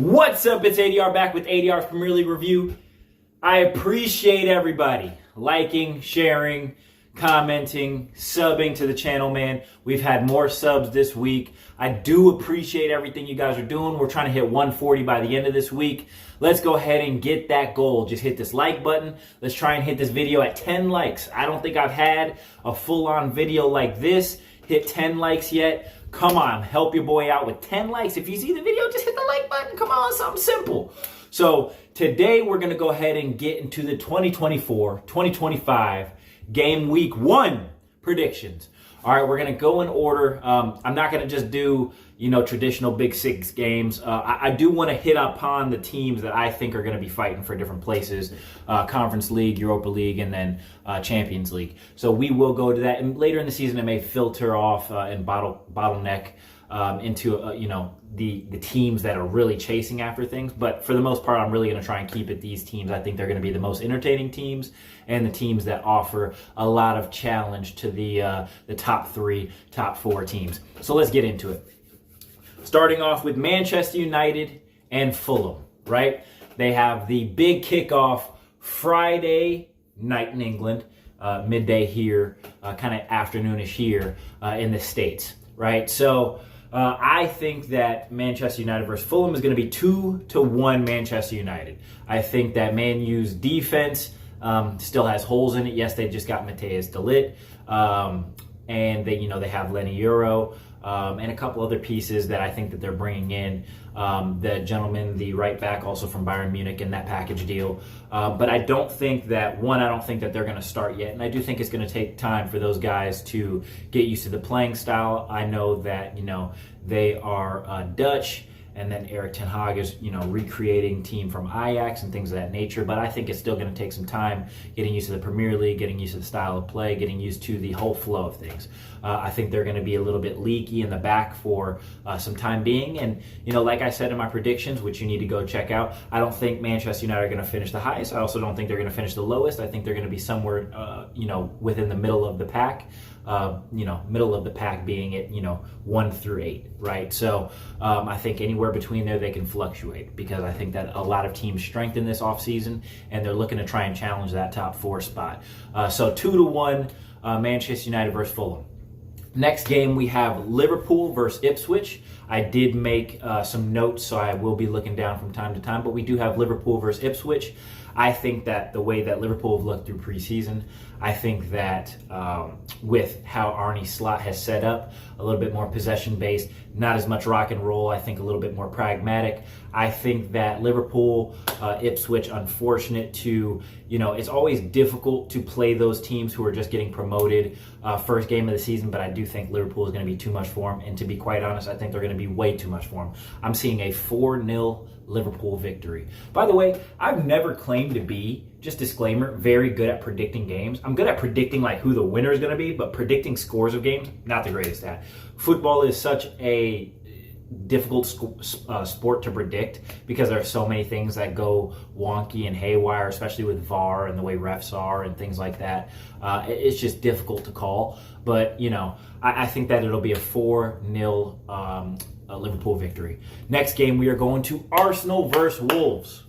What's up? It's ADR back with ADR's Premier League review. I appreciate everybody liking, sharing, commenting, subbing to the channel, man. We've had more subs this week. I do appreciate everything you guys are doing. We're trying to hit 140 by the end of this week. Let's go ahead and get that goal. Just hit this like button. Let's try and hit this video at 10 likes. I don't think I've had a full-on video like this hit 10 likes yet. Come on, help your boy out with 10 likes. If you see the video, just hit the like button. Come on, something simple. So today we're going to go ahead and get into the 2024-2025 Game Week 1 predictions. All right, we're going to go in order. I'm not going to just do, traditional Big Six games. I do want to hit upon the teams that I think are going to be fighting for different places. Conference League, Europa League, and then Champions League. So we will go to that. And later in the season, it may filter off and bottleneck into, the teams that are really chasing after things. But for the most part, I'm really going to try and keep it these teams. I think they're going to be the most entertaining teams and the teams that offer a lot of challenge to the top 3, top 4 teams. So let's get into it. Starting off with Manchester United and Fulham, right? They have the big kickoff Friday night in England, midday here, kind of afternoonish here in the States, right? So I think that Manchester United versus Fulham is going to be 2-1 Manchester United. I think that Man U's defense still has holes in it. Yes, they just got Matheus de Ligt, and they have Lenny Euro and a couple other pieces that I think that they're bringing in. The gentleman, the right back, also from Bayern Munich in that package deal. But I don't think that they're going to start yet. And I do think it's going to take time for those guys to get used to the playing style. I know that, they are Dutch. And then Erik ten Hag is, recreating team from Ajax and things of that nature. But I think it's still going to take some time getting used to the Premier League, getting used to the style of play, getting used to the whole flow of things. I think they're going to be a little bit leaky in the back for some time being. And, like I said in my predictions, which you need to go check out, I don't think Manchester United are going to finish the highest. I also don't think they're going to finish the lowest. I think they're going to be somewhere, within the middle of the pack. Middle of the pack being at 1 through 8, right? So I think anywhere between there they can fluctuate, because I think that a lot of teams strengthen this offseason and they're looking to try and challenge that top 4 spot. So 2-1 Manchester United versus Fulham. Next game we have Liverpool versus Ipswich. I did make some notes, so I will be looking down from time to time, but we do have Liverpool versus Ipswich. I think that the way that Liverpool have looked through preseason, I think that with how Arne Slot has set up, a little bit more possession-based, not as much rock and roll, I think a little bit more pragmatic. I think that Liverpool, Ipswich, unfortunate to, it's always difficult to play those teams who are just getting promoted first game of the season, but I do think Liverpool is going to be too much for them. And to be quite honest, I think they're going to be way too much for them. I'm seeing a 4-0 Liverpool victory. By the way, I've never claimed to be, just disclaimer, very good at predicting games. I'm good at predicting who the winner is going to be, but predicting scores of games, not the greatest at. Football is such a difficult sport to predict because there are so many things that go wonky and haywire, especially with VAR and the way refs are and things like that. It's just difficult to call. But, I think that it'll be a 4-0 Liverpool victory. Next game, we are going to Arsenal versus Wolves.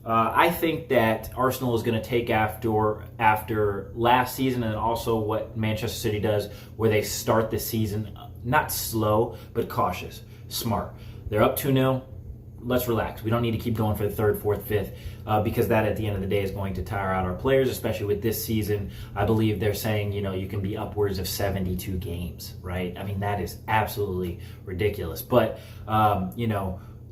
I think that Arsenal is going to take after last season, and also what Manchester City does, where they start the season not slow, but cautious, smart. They're up 2-0. Let's relax. We don't need to keep going for the 3rd, 4th, 5th, because that at the end of the day is going to tire out our players, especially with this season. I believe they're saying, you can be upwards of 72 games, right? I mean, that is absolutely ridiculous. But,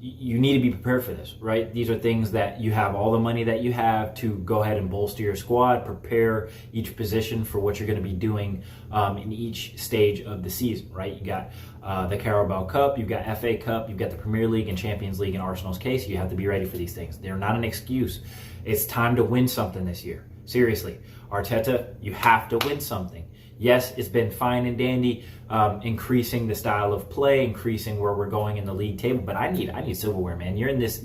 you need to be prepared for this, right? These are things that you have all the money that you have to go ahead and bolster your squad, prepare each position for what you're going to be doing in each stage of the season, right? You got the Carabao Cup, you've got FA Cup, you've got the Premier League and Champions League in Arsenal's case. You have to be ready for these things. They're not an excuse. It's time to win something this year. Seriously. Arteta, you have to win something. Yes, it's been fine and dandy, increasing the style of play, increasing where we're going in the league table. But I need silverware, man. You're in this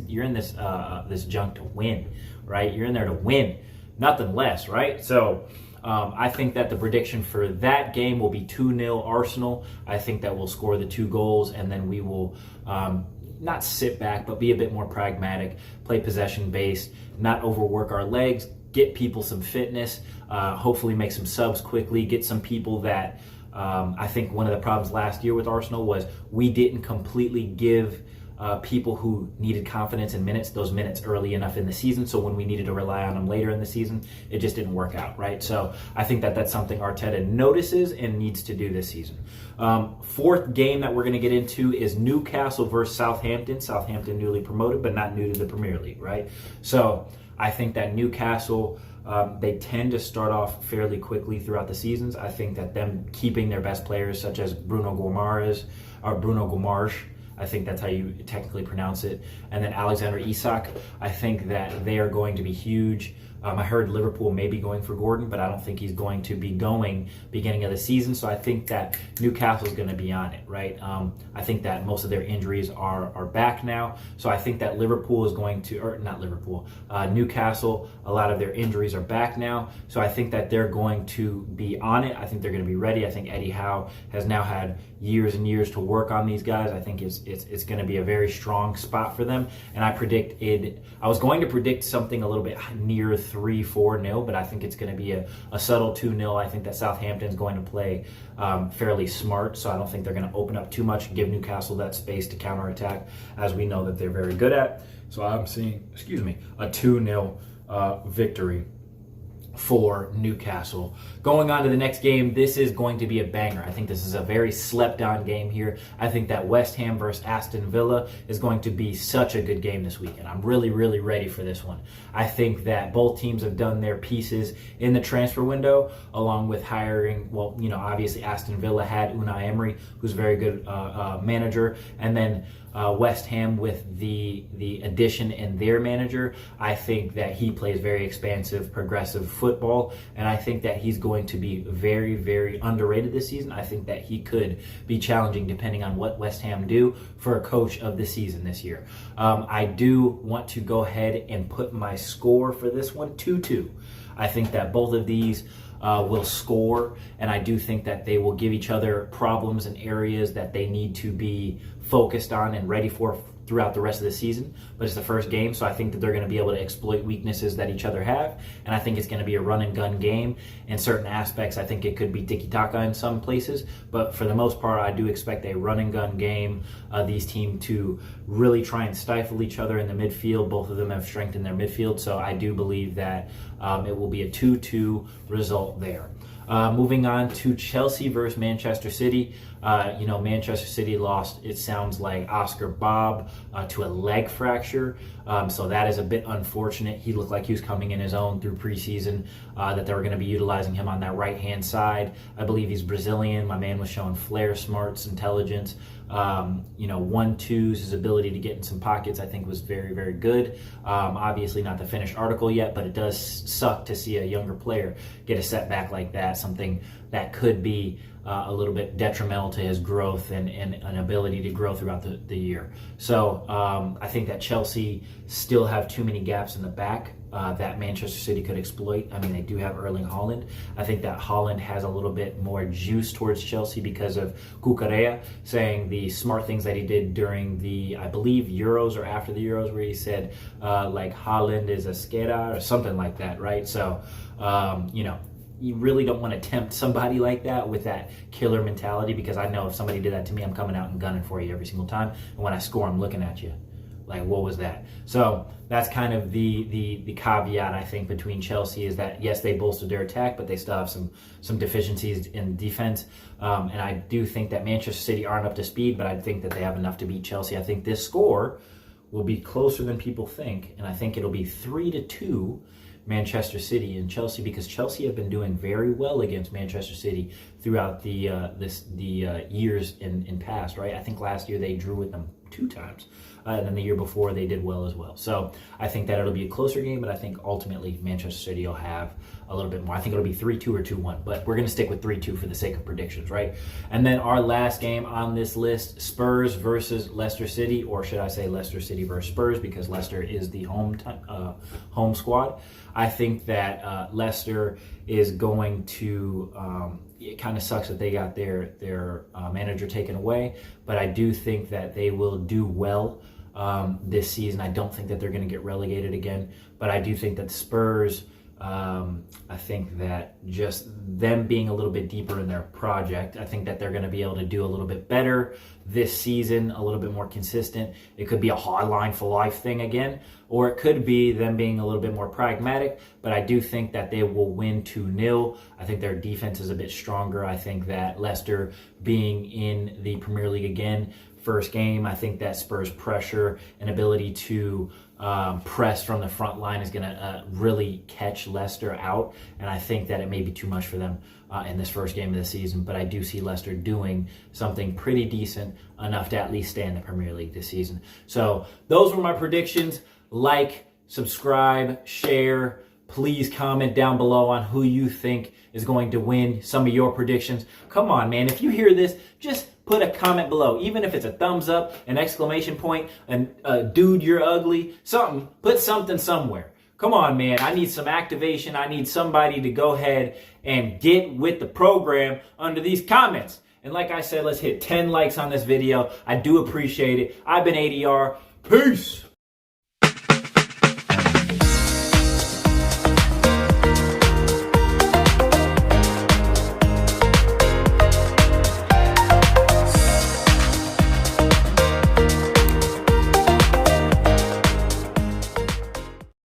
junk to win, right? You're in there to win, nothing less, right? So I think that the prediction for that game will be 2-0 Arsenal. I think that we'll score the 2 goals, and then we will not sit back, but be a bit more pragmatic, play possession based, not overwork our legs, get people some fitness, hopefully make some subs quickly, get some people that I think one of the problems last year with Arsenal was we didn't completely give people who needed confidence and minutes, those minutes early enough in the season. So when we needed to rely on them later in the season, it just didn't work out, right? So I think that that's something Arteta notices and needs to do this season. Fourth game that we're going to get into is Newcastle versus Southampton. Southampton newly promoted, but not new to the Premier League, right? So I think that Newcastle, they tend to start off fairly quickly throughout the seasons. I think that them keeping their best players, such as Bruno Guimaraes, I think that's how you technically pronounce it, and then Alexander Isak, I think that they are going to be huge. I heard Liverpool may be going for Gordon, but I don't think he's going to be going beginning of the season. So I think that Newcastle is going to be on it, right? I think that most of their injuries are back now. So I think that Liverpool is going to, or not Liverpool, Newcastle, a lot of their injuries are back now. So I think that they're going to be on it. I think they're going to be ready. I think Eddie Howe has now had years and years to work on these guys. I think it's going to be a very strong spot for them. And I was going to predict something a little bit near 3-4-0, but I think it's going to be a subtle 2-0. I think that Southampton's going to play fairly smart, so I don't think they're going to open up too much, give Newcastle that space to counterattack, as we know that they're very good at. So I'm seeing, a 2-0 victory for Newcastle. Going on to the next game, this is going to be a banger. I think this is a very slept-on game here. I think that West Ham versus Aston Villa is going to be such a good game this weekend. I'm really, really ready for this one. I think that both teams have done their pieces in the transfer window, along with hiring, obviously Aston Villa had Unai Emery, who's a very good manager, and then West Ham with the addition in their manager. I think that he plays very expansive, progressive football, and I think that he's going to be very, very underrated this season. I think that he could be challenging, depending on what West Ham do, for a coach of the season this year. I do want to go ahead and put my score for this one 2-2. I think that both of these will score, and I do think that they will give each other problems and areas that they need to be focused on and ready for throughout the rest of the season. But it's the first game, so I think that they're going to be able to exploit weaknesses that each other have, and I think it's going to be a run and gun game. In certain aspects, I think it could be tiki-taka in some places, but for the most part, I do expect a run and gun game. These teams to really try and stifle each other in the midfield. Both of them have strength in their midfield, so I do believe that it will be a 2-2 result there. Moving on to Chelsea versus Manchester City. Manchester City lost, it sounds like, Oscar Bob to a leg fracture. So that is a bit unfortunate. He looked like he was coming in his own through preseason, that they were going to be utilizing him on that right-hand side. I believe he's Brazilian. My man was showing flair, smarts, intelligence. 1-2s, his ability to get in some pockets, I think, was very, very good. Obviously not the finished article yet, but it does suck to see a younger player get a setback like that, something that could be a little bit detrimental to his growth and an ability to grow throughout the year. So I think that Chelsea still have too many gaps in the back that Manchester City could exploit. I mean, they do have Erling Haaland. I think that Haaland has a little bit more juice towards Chelsea because of Cucurella saying the smart things that he did during the, I believe, Euros or after the Euros, where he said, Haaland is a skera or something like that, right? So, you really don't want to tempt somebody like that with that killer mentality, because I know if somebody did that to me, I'm coming out and gunning for you every single time. And when I score, I'm looking at you like, what was that? So that's kind of the caveat, I think, between Chelsea, is that, yes, they bolstered their attack, but they still have some deficiencies in defense. And I do think that Manchester City aren't up to speed, but I think that they have enough to beat Chelsea. I think this score will be closer than people think, and I think it'll be 3-2 Manchester City and Chelsea, because Chelsea have been doing very well against Manchester City throughout the years in past, right? I think last year they drew with them 2 times, and then the year before they did well as well. So I think that it'll be a closer game, but I think ultimately Manchester City will have a little bit more. I think it'll be 3-2 or 2-1, but we're going to stick with 3-2 for the sake of predictions, right? And then our last game on this list, Spurs versus Leicester City, or should I say Leicester City versus Spurs, because Leicester is the home squad. I think that Leicester is going to it kind of sucks that they got their manager taken away, but I do think that they will do well this season. I don't think that they're going to get relegated again, but I do think that the Spurs, I think that just them being a little bit deeper in their project, I think that they're going to be able to do a little bit better this season, a little bit more consistent. It could be a hard line for life thing again, or it could be them being a little bit more pragmatic, but I do think that they will win 2-0. I think their defense is a bit stronger. I think that Leicester being in the Premier League again, first game, I think that Spurs pressure and ability to press from the front line is going to really catch Leicester out, and I think that it may be too much for them in this first game of the season, but I do see Leicester doing something pretty decent enough to at least stay in the Premier League this season. So those were my predictions. Like, subscribe, share. Please comment down below on who you think is going to win, some of your predictions. Come on, man. If you hear this, just put a comment below. Even if it's a thumbs up, an exclamation point, dude, you're ugly, something. Put something somewhere. Come on, man. I need some activation. I need somebody to go ahead and get with the program under these comments. And like I said, let's hit 10 likes on this video. I do appreciate it. I've been ADR. Peace.